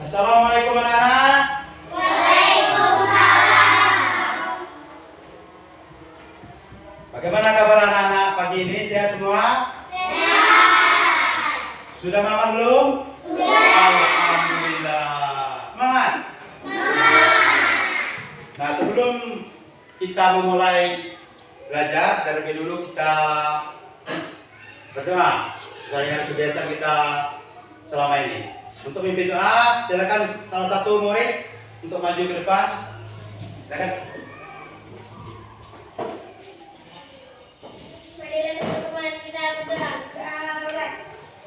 Assalamualaikum anak-anak. Waalaikumsalam. Bagaimana kabar anak-anak pagi ini? Sehat semua? Sehat. Sudah makan belum? Sudah. Alhamdulillah. Semangat. Semangat. Nah, sebelum kita memulai belajar, terlebih dulu kita berdoa seperti yang biasa kita selama ini. Untuk mimpin doa, silakan salah satu murid untuk maju ke depan. Silakan. Marilah teman-teman kita berangkat.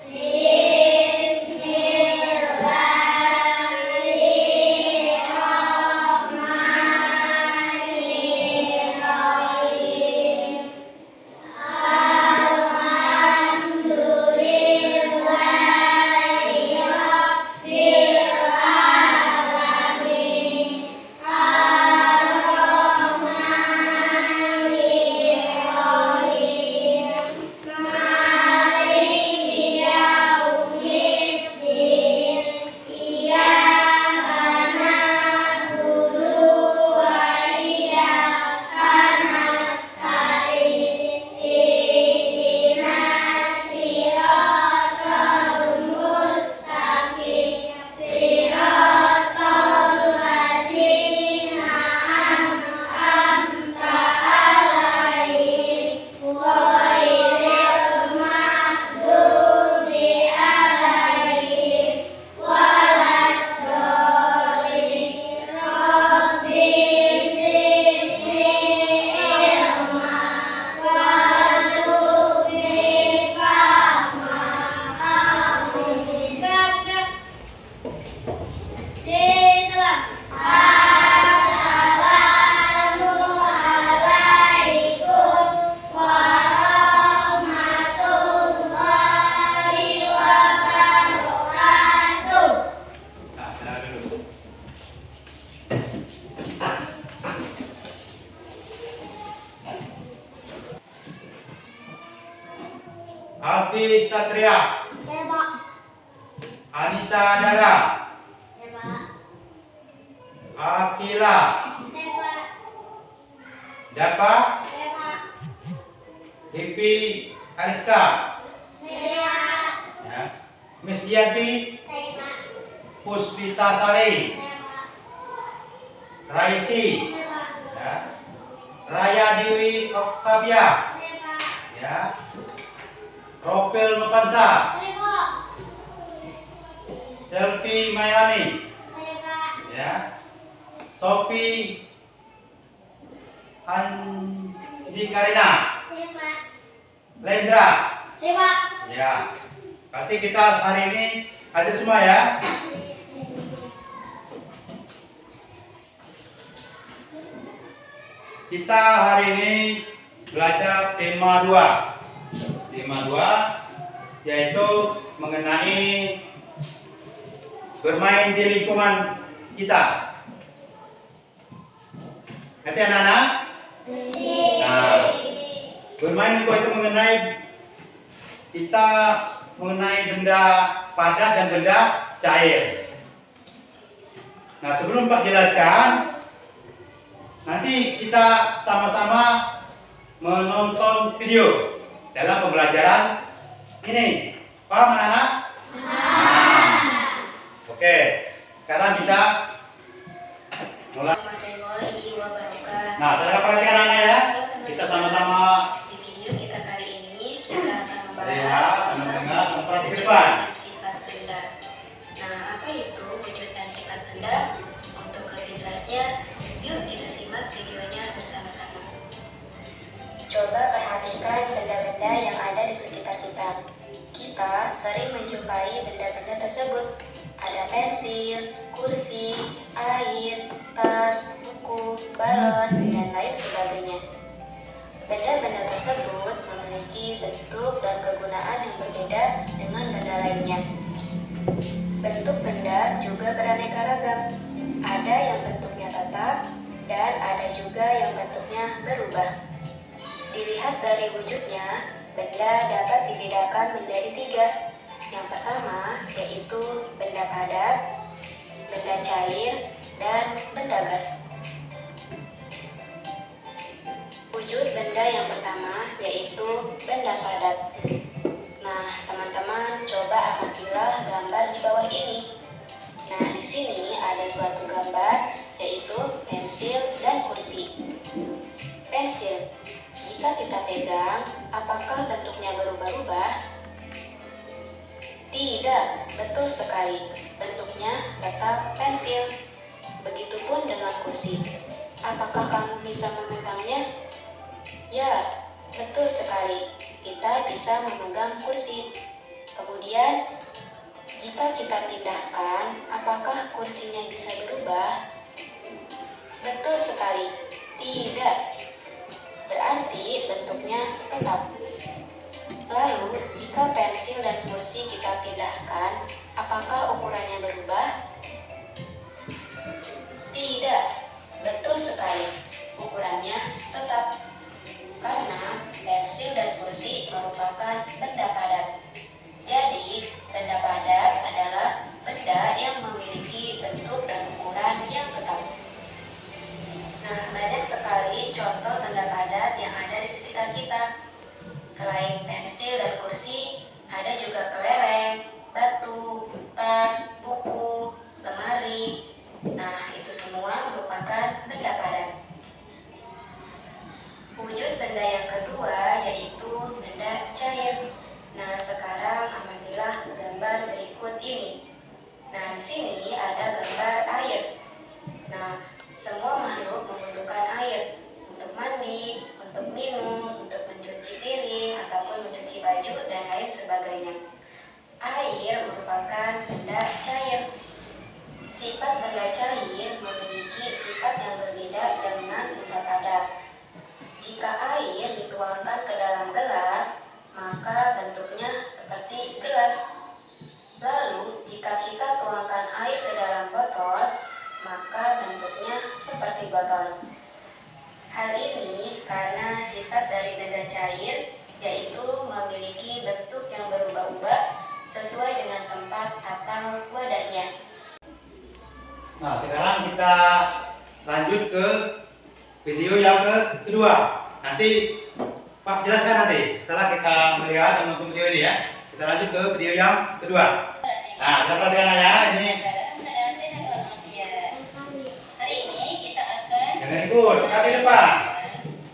Bismillahirrahmanirrahim. Aldi Satria, Saya Pak. Anissa Dara, Saya Pak. Akila, Saya Pak. Dapa, Saya Pak. Hipi Ariska, Saya. ya. Miss Dianti, Saya Pak. Puspita Sari, Saya Pak. Raisi, Saya Pak. ya. Raya Dewi Oktavia, Saya Pak. ya. Ropel Nopansa, Saya Pak. Selvi Mayani, Saya Pak. ya. Sophie Anji Karina, Saya Pak. Lendra, Saya Pak. ya. Berarti kita hari ini hadir semua ya. Kita hari ini belajar tema 2. Tema 2 yaitu mengenai bermain di lingkungan kita. Ngerti anak-anak? Nah, bermain itu mengenai kita mengenai benda padat dan benda cair. Nah, sebelum Pak jelaskan, nanti kita sama-sama menonton video dalam pembelajaran ini. Paham anak-anak? Oke, sekarang kita mulai. Nah, saya perhatikan anak-anak ya. Kita sama-sama Di video kita kali ini kita akan lihat, membahas mendengar, memperhatikan depan. sifat benda. Nah, apa itu wujud dan sifat benda? Untuk lebih jelasnya, yuk kita simak videonya bersama-sama. Coba perhatikan benda-benda yang ada di sekitar kita. Kita sering menjumpai benda-benda tersebut. Ada pensil, kursi, air, tas, buku, balon, dan lain sebagainya. Benda-benda tersebut memiliki bentuk dan kegunaan yang berbeda dengan benda lainnya. Bentuk benda juga beraneka ragam. Ada yang bentuknya tetap dan ada juga yang bentuknya berubah. Dilihat dari wujudnya, benda dapat dibedakan menjadi 3. Yang pertama yaitu benda padat, benda cair, dan benda gas. Wujud benda yang pertama yaitu benda padat. Nah, teman-teman coba amatilah gambar di bawah ini. Nah, di sini ada suatu gambar yaitu pensil dan kursi. Pensil, jika kita pegang, apakah bentuknya berubah-ubah? Tidak, betul sekali. Bentuknya tetap pensil. Begitupun dengan kursi. Apakah kamu bisa memegangnya? Ya, betul sekali. Kita bisa memegang kursi. Kemudian, jika kita pindahkan, apakah kursinya bisa berubah? Betul sekali. Tidak. Berarti bentuknya tetap. Lalu, jika pensil dan kursi kita pindahkan, apakah ukurannya berubah? Tidak. Betul sekali. Ukurannya tetap. Karena pensil dan kursi merupakan benda padat. Jadi, benda padat adalah benda yang memiliki bentuk dan ukuran yang tetap. Nah, banyak sekali contoh benda padat yang ada di sekitar kita. Selain pensil dan kursi, ada juga kelereng, batu, tas, buku, lemari. Nah, itu semua merupakan benda padat. Wujud benda yang kedua yaitu benda cair. Nah, sekarang amatilah gambar berikut ini. Nah, di sini ada gambar air. Nah, semua makhluk membutuhkan air untuk mandi, untuk minum, untuk mencuci piring, ataupun mencuci baju, dan lain sebagainya. Air merupakan benda cair. Sifat benda cair memiliki sifat yang berbeda dengan benda padat. Jika air dituangkan ke dalam gelas, maka bentuknya seperti gelas. Lalu, jika kita tuangkan air ke dalam botol, maka bentuknya seperti botol. Hal ini karena sifat dari benda cair, yaitu memiliki bentuk yang berubah-ubah sesuai dengan tempat atau wadahnya. Nah, sekarang kita lanjut ke video yang kedua. Nanti Pak jelaskan nanti setelah kita melihat dan menonton video ini ya. Kita lanjut ke video yang kedua. Nah, kita perhatikan ya ini. Hari ini kita akan Jangan ikut, kaki depan.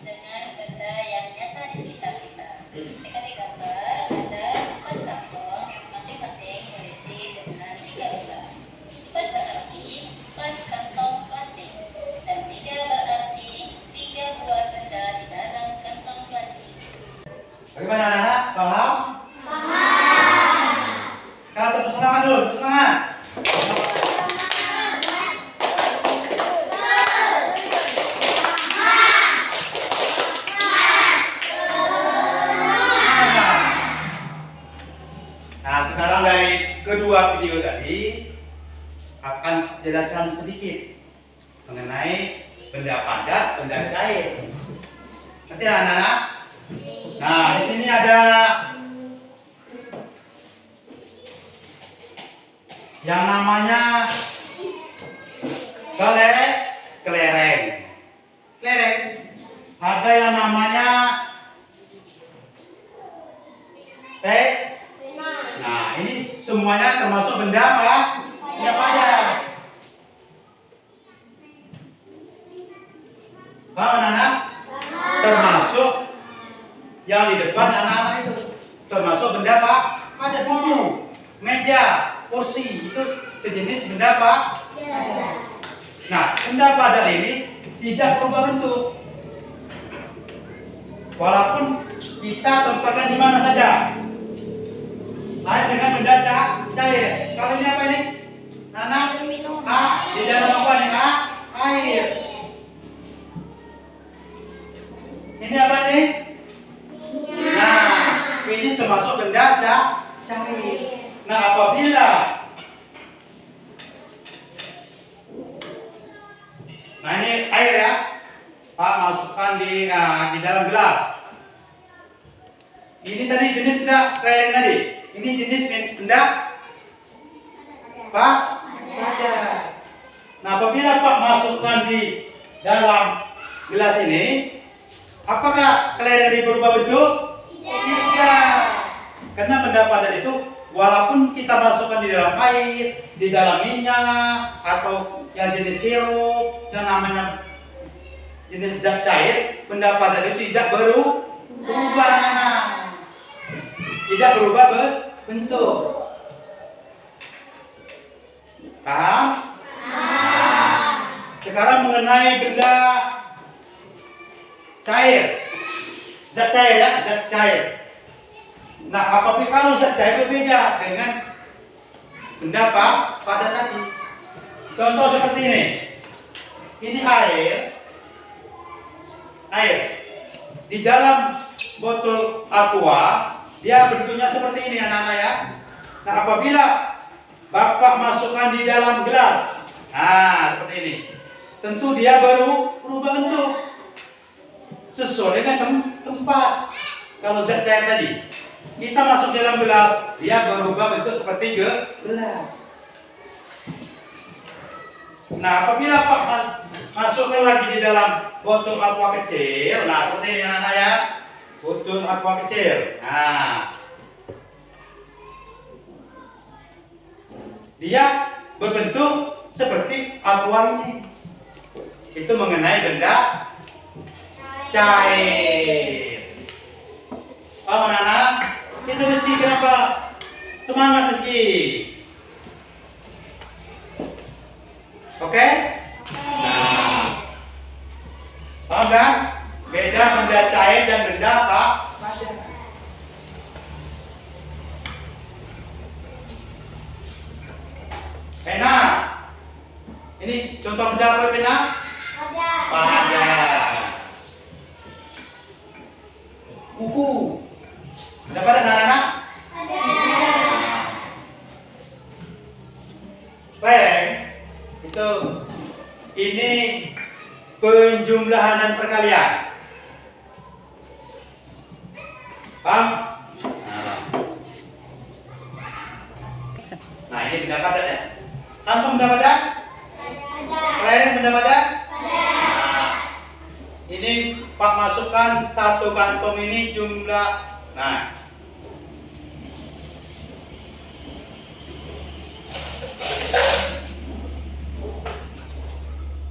dengan benda yang nyata di sekitar kita. Jika di gambar ada 4 kantong yang masing-masing berisi dengan 3 buah. 4 berarti 4 kantong plastik, dan 3 berarti 3 buah benda di dalam kantong plastik. Bagaimana anak-anak? Paham? Paham. Sekarang terus semangat dulu, terus semangat. Nah, sekarang dari kedua video tadi akan jelaskan sedikit mengenai benda padat, benda cair. Ngerti ya, anak-anak? Nah, di sini ada yang namanya kelereng. Ada yang namanya Nah, ini semuanya termasuk benda apa? Benda padat. Paham anak-anak? Termasuk yang di depan anak-anak itu. Termasuk benda apa? Ada buku, meja, kursi, itu sejenis benda apa? Nah, benda padat ini tidak berubah bentuk. Walaupun kita tempatkan di mana saja. Lain dengan benda cair. Kalau ini apa ini? Nana? Di dalam apa nih? Air. Ini apa ini? Nah, ini termasuk benda cair. Nah, apabila ini air ya, Pak masukkan di dalam gelas. Ini tadi jenis benda kelereng tadi. Ini jenis benda apa? Padat. Nah, apabila Pak masukkan di dalam gelas ini, apakah kelereng ini berubah bentuk? Tidak. Karena benda padat itu, walaupun kita masukkan di dalam air, di dalam minyak, atau yang jenis sirup, yang namanya jenis zat cair, benda padat itu tidak berubah, tidak berubah bentuk. Paham? Sekarang mengenai benda cair, zat cair ya, zat cair. Nah, apabila kalau zat cair berbeda dengan benda padat tadi. Contoh seperti ini. Ini air. Di dalam botol aqua, dia bentuknya seperti ini anak-anak ya. Nah, apabila Bapak masukkan di dalam gelas, nah seperti ini, tentu dia berubah bentuk sesuai dengan tempat. Kalau zat cair tadi, kita masuk dalam gelas, dia berubah bentuk seperti gelas. Nah, apabila Pak masukkan lagi di dalam botol aqua kecil, nah seperti ini anak-anak ya, botol aqua kecil. Nah, dia berbentuk seperti aqua ini. Itu mengenai benda cair. Paham anak-anak? Itu Rizky kenapa? Semangat Rizky. Oke? Nah, paham kan? Beda benda cair dan benda padat. Pena. Ini contoh benda apa pena? Padat. Buku. Benda padat anak-anak? Baik. Itu ini penjumlahan dan perkalian. Paham? Nah, ini benda padat ya. Kantong benda padat? Kelereng benda padat? Ini Pak masukkan satu kantong ini jumlah. Nah,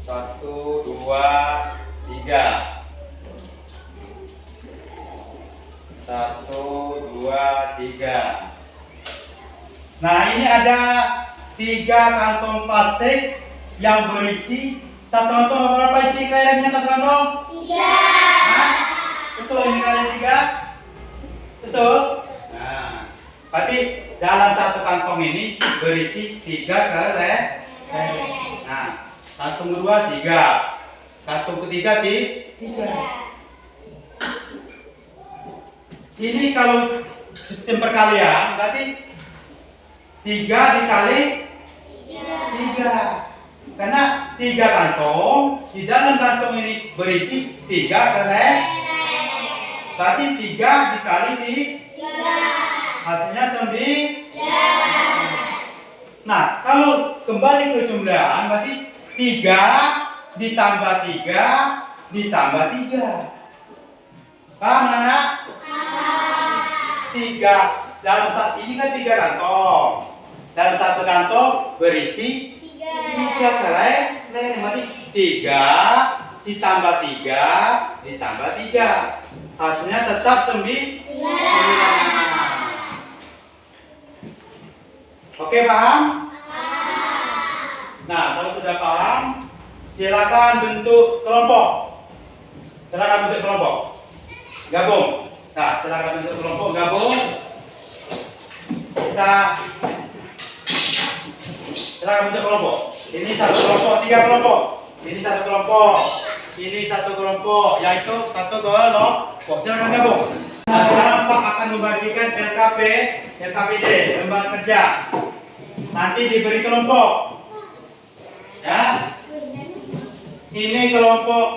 satu, dua, tiga. Satu, dua, tiga. Nah, ini ada 3 kantong plastik yang berisi satu kantong. Berapa isi kelerengnya satu kantong? 3. Nah, betul ini kali 3. Betul? Nah, berarti dalam satu kantong ini berisi 3 kelereng. Nah, kantong kedua 3, kantong ketiga 3. Ini kalau sistem perkalian berarti 3 dikali 3. Karena 3 kantong, di dalam kantong ini berisi 3 kelereng. Berarti 3 dikali 3. Hasilnya 9. Nah, kalau kembali ke jumlahan berarti 3 ditambah 3 ditambah 3. Paham anak? 3 dalam saat ini kan 3 kantong. Dalam satu kantong berisi 3 kelereng. Berarti 3 ditambah 3 ditambah 3. Hasilnya tetap 9. Oke, paham? Nah, kalau sudah paham, silakan bentuk kelompok. Silakan bentuk kelompok. Gabung. Nah, silakan bentuk kelompok gabung. Silakan bentuk kelompok. Ini satu kelompok, 3 kelompok. Ini satu kelompok. Ini satu kelompok, yaitu satu kelompok. Silakan gabung. Nah, sekarang Pak akan membagikan LKPD, lembar kerja. Nanti diberi kelompok. Ya. Ini kelompok.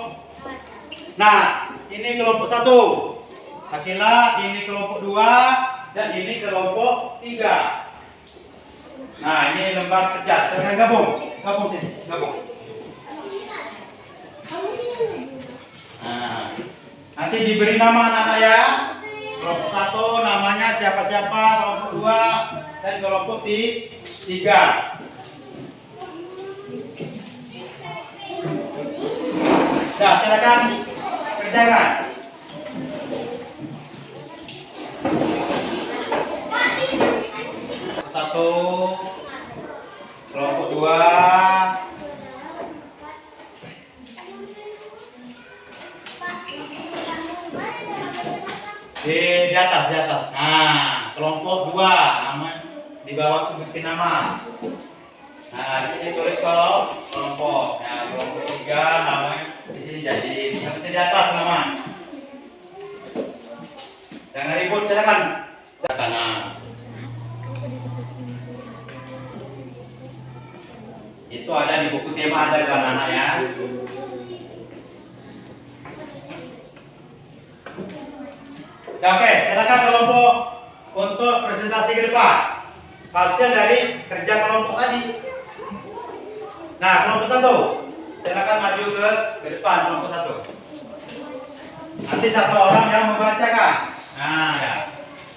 Nah, ini kelompok 1. Laki-laki, ini kelompok 2 dan ini kelompok 3. Nah, ini lembar kerja. Jangan gabung sini, gabung. Nah, nanti diberi nama anak-anak ya. Kelompok 1 namanya siapa-siapa, kelompok 2 dan kelompok 3. Nah, silakan kerjakan. Satu, kelompok 2. Di atas. Nah, kelompok 2 nama di bawah bikin nama. Nah, di sini tulis kelompok. Nah, kelompok 3 namanya di sini jadi di atas nama. Jangan ribut, silakan. Nah, itu ada di buku tema ada kan anak ya. Ya, oke, silakan kelompok untuk presentasi ke depan. Hasil dari kerja kelompok tadi. Nah, kelompok 1. Silakan maju ke depan kelompok 1. Nanti satu orang yang membacakan. Nah, ya.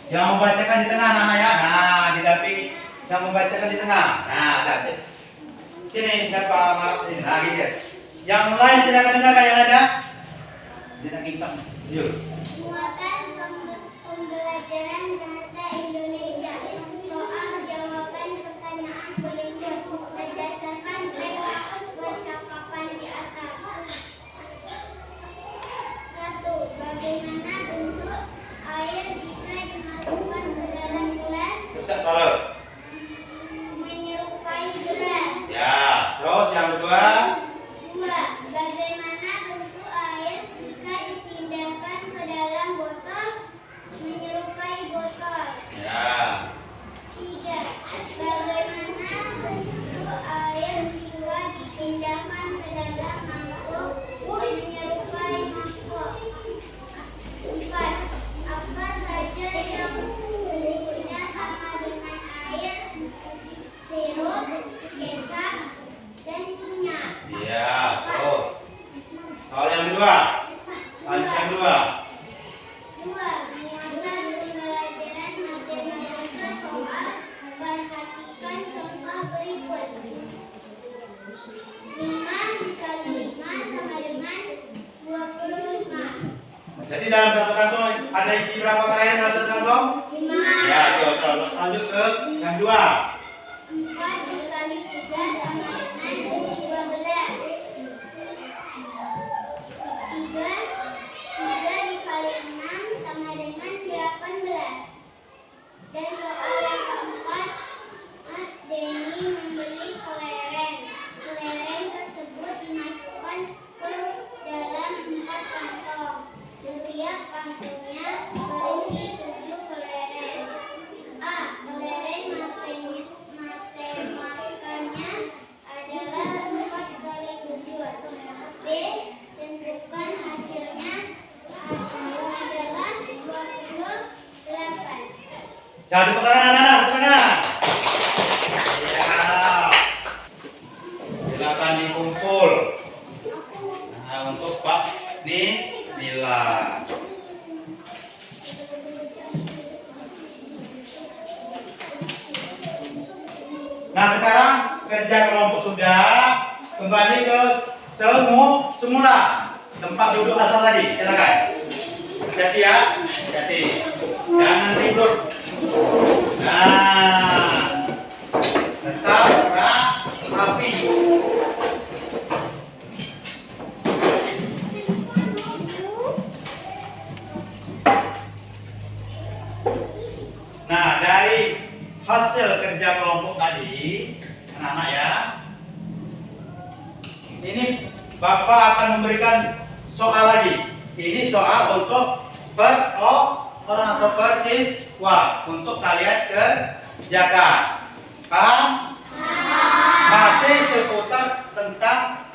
Yang membacakan di tengah anak ya. Nah, didampingi yang membacakan di tengah. Nah, ada sini dapat ini lagi ya. Yang lain silakan dengarkan yang ada. Dia nak yuk. Muatan pembelajaran bahasa Indonesia. Soal jawaban pertanyaan berikut berdasarkan teks percakapan di atas. 1. Bagaimana bentuk air jika dimasukkan ke dalam gelas? Bisa soal. Menyerupai gelas. Ya, terus yang kedua. 2. Bagaimana bentuk air jika dipindahkan ke dalam botol? Menyerupai botol. Ya. 3. Bagaimana bentuk air jika dipindahkan ke dalam mangkuk? Menyerupai mangkuk. 4. Apa saja yang bentuknya sama dengan air, sirup, kecap, dan minyak? Iya, terus. Soal yang kedua. Soal yang kedua. 2. Muatan pembelajaran matematika soal. Perhatikan contoh berikut. 5 dikali 5 sama dengan 25. Jadi dalam satu kantong ada isi berapa kain satu kantong? 5. Ya, terus lanjut ke yang kedua. 4 dikali 3 sama dengan 12. 3 dikali 6 sama dengan 18. Dan soal yang keempat, Denny membeli kelereng. Kelereng tersebut dimasukkan ke dalam 4 kantong. Setiap kantongnya berisi 7 kelereng. A. Kelereng matematikanya adalah 4 kali 7. B. Tentukan hasilnya adalah 28. Jangan tepuk tangan anak-anak, tepuk tangan. Ya. Silakan dikumpul. Nah, untuk Pak Nila. Nah, sekarang kerja kelompok sudah, kembali ke semula tempat duduk asal tadi. Silakan. Hati-hati ya, hati-hati. Jangan ribut. Nah, tetap rapi. Nah, dari hasil kerja kelompok tadi, anak-anak ya, ini Bapak akan memberikan soal lagi. Ini soal untuk orang atau persiswa untuk kalian kerjakan. Paham? Masih seputar tentang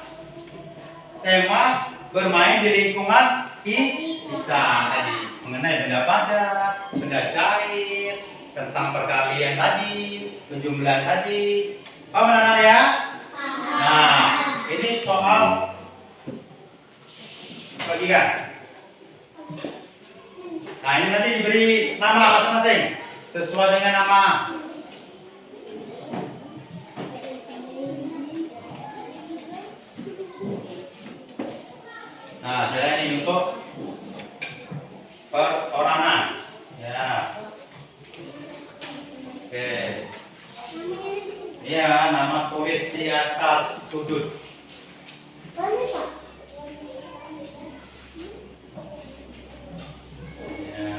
tema bermain di lingkungan kita tadi, mengenai benda padat, benda cair, tentang perkalian tadi, penjumlahan tadi. Paham anak-anak ya? Nah, ini soal bagikan. Nah, ini nanti diberi nama masing-masing sesuai dengan nama. Nah, saya ini untuk perorangan. Ya. Oke. Iya, nama tulis di atas sudut. Ya.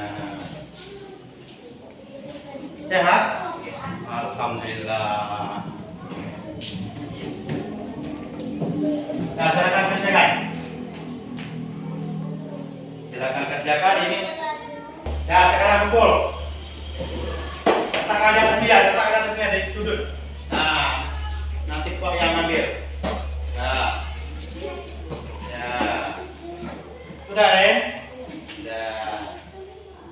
Sehat? Alhamdulillah. Nah, silakan kerjakan. Silakan kerjakan ini. Ya, sekarang kumpul. Letakkan di atas meja, letakkan di atas meja di sudut. Nah, nanti kok yang ambil. Nah, ya, sudah Ren? Sudah.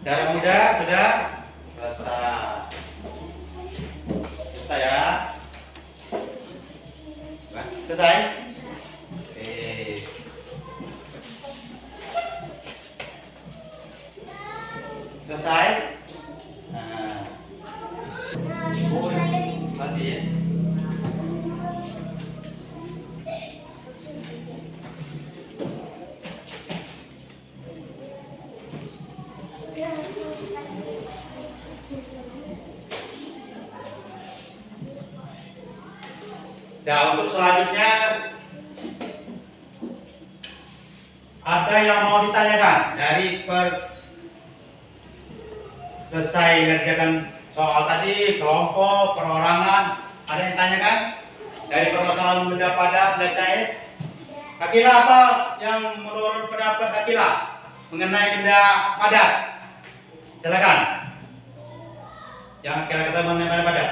Cara mudah sudah selesai. Selesai ya? Selesai? Oke. Selesai? Nah. Oh, tadi ya. Nah, untuk selanjutnya ada yang mau ditanyakan dari selesai ngerjakan soal tadi, kelompok, perorangan, ada yang tanyakan dari permasalahan benda padat, benda cair. Kakila, apa yang menurut pendapat Kakila mengenai benda padat? Silakan. Yang Kakila kata mengenai benda padat.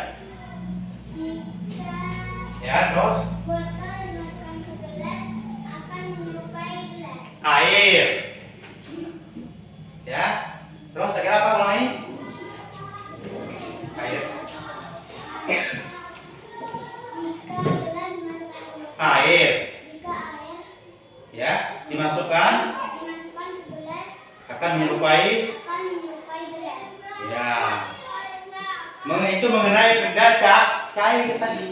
Ya, terus? Botol dimasukkan ke gelas akan menyerupai gelas. Air. Ya. Terus kira apa ulangi? Air. Jika gelas dimasukkan ke Air. jika air Ya, dimasukkan ke gelas akan menyerupai. gelas. Ya. Itu mengenai benda cair tadi.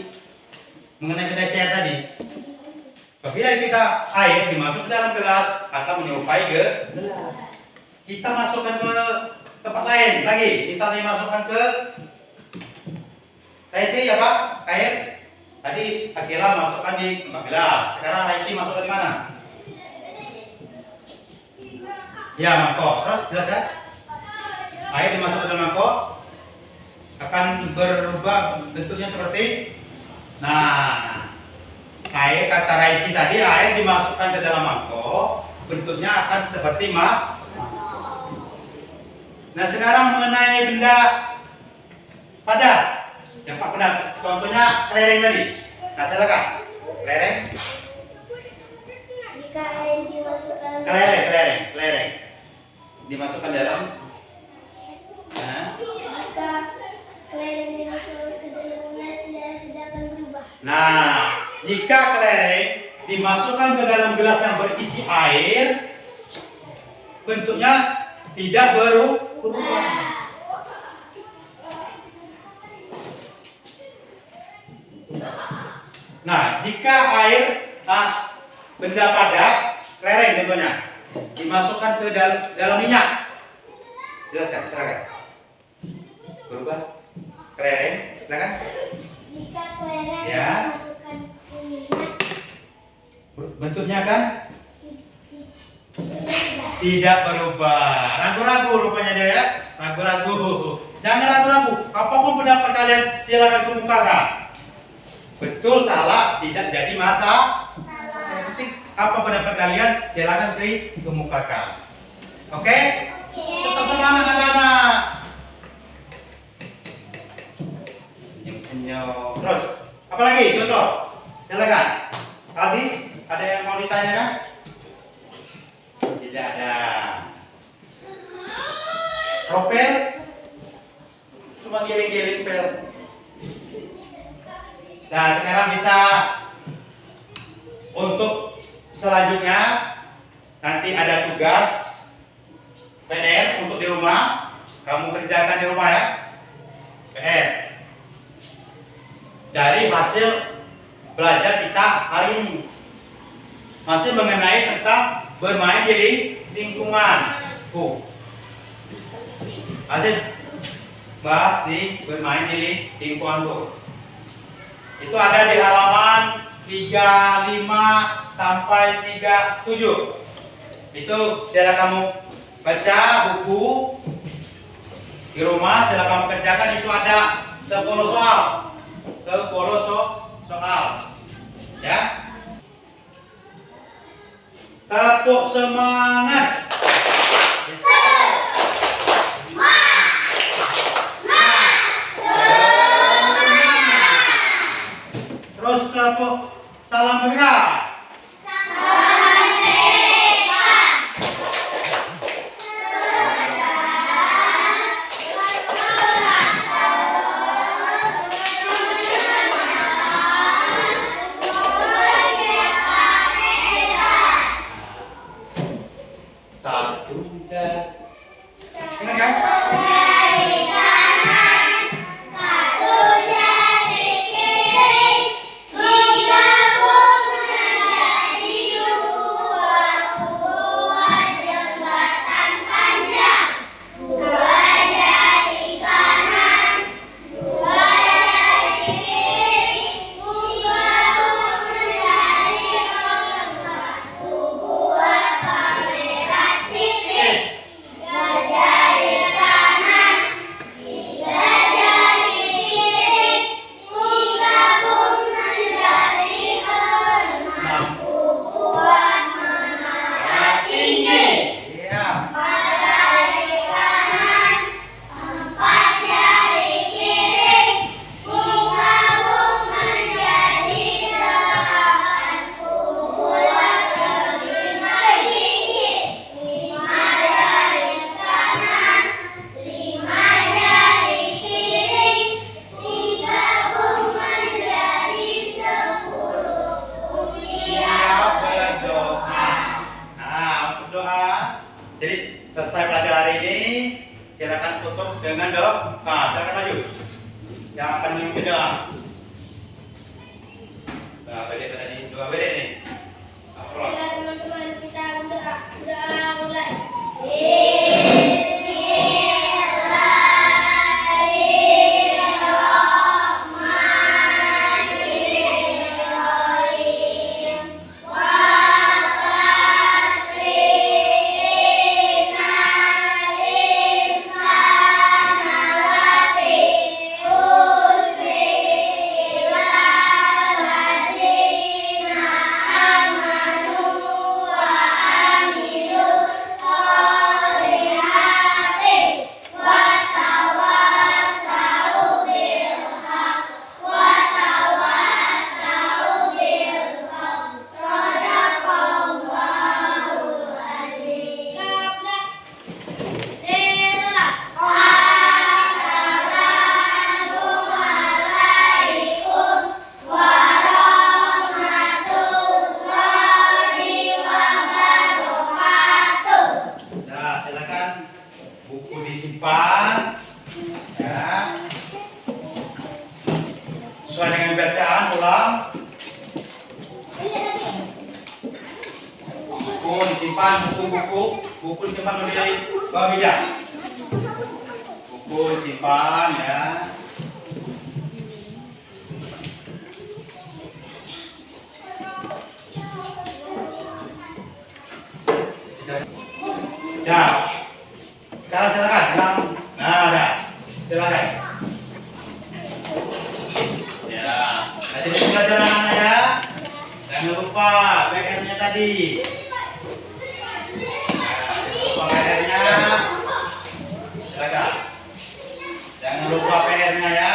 Mengenai benda cair tadi. Apabila kita air dimasuk ke dalam gelas akan menyerupai gelas. Kita masukkan ke tempat lain lagi, misalnya masukkan ke Raisi ya Pak, air. Tadi Akila masukkan di tempat gelas. Sekarang Raisi masukkan di mana? Ya, mangkok. Terus jelas ya? Air dimasukkan ke dalam mangkok akan berubah bentuknya seperti. Nah, air kata Raisi tadi air dimasukkan ke dalam mangkok bentuknya akan seperti Nah, sekarang mengenai benda padat. Yang Pak padat, contohnya kelereng tadi. Nah, silakan. Kelereng. Jika air dimasukkan Kelereng. Dimasukkan dalam. Nah. jika kelereng dimasukkan ke dalam gelas tidak akan berubah. Nah, jika kelereng dimasukkan ke dalam gelas yang berisi air, bentuknya tidak berubah. Nah, jika air benda padat, kelereng contohnya, dimasukkan ke dalam minyak. Jelaskan, silakan. Berubah. Kelereng, silakan. Jika kelereng Ya. dimasukkan ke minyak Bentuknya kan berubah. tidak berubah. Ragu-ragu rupanya dia ya. Ragu-ragu. Jangan ragu-ragu. Apapun pendapat kalian silakan kemukakan. Betul, salah, tidak jadi masalah. Yang penting apa pendapat kalian silakan kemukakan. Oke? Tetap semangat anak-anak. Senyum. Terus, apa lagi? Contoh. Silakan. Aldi, ada yang mau ditanyakan? Tidak ada. Ropel? cuma giling-giling pel. Nah, sekarang kita untuk selanjutnya nanti ada tugas PR untuk di rumah. Kamu kerjakan di rumah ya. PR. Dari hasil belajar kita hari ini. Masih mengenai tentang bermain di lingkungan. Masih bahas di bermain di lingkungan. Itu ada di halaman 35 sampai 37. Itu silakan kamu baca buku di rumah, silakan kamu kerjakan. Itu ada 10 soal. 10 soal. Ya. Tepuk semangat. Terus tepuk salam merdeka. Satu dan ingat kan? Jadi selesai pelajaran hari ini, silakan tutup dengan doa. Nah, silakan maju. Yang akan memimpin doa. Nah, beda tadi doa beda nih. Oke, teman-teman, kita udah mulai. Disimpan ya, sesuai dengan bacaan ulang. Buku disimpan, buku disimpan di bawah meja. Buku disimpan ya. Ya. Silakan, bilang. Nah, ada. Silakan. Ya, nanti pelajaran anak ya. Jangan lupa PR-nya tadi. Lupa PR-nya. Silakan. Jangan lupa PR-nya ya.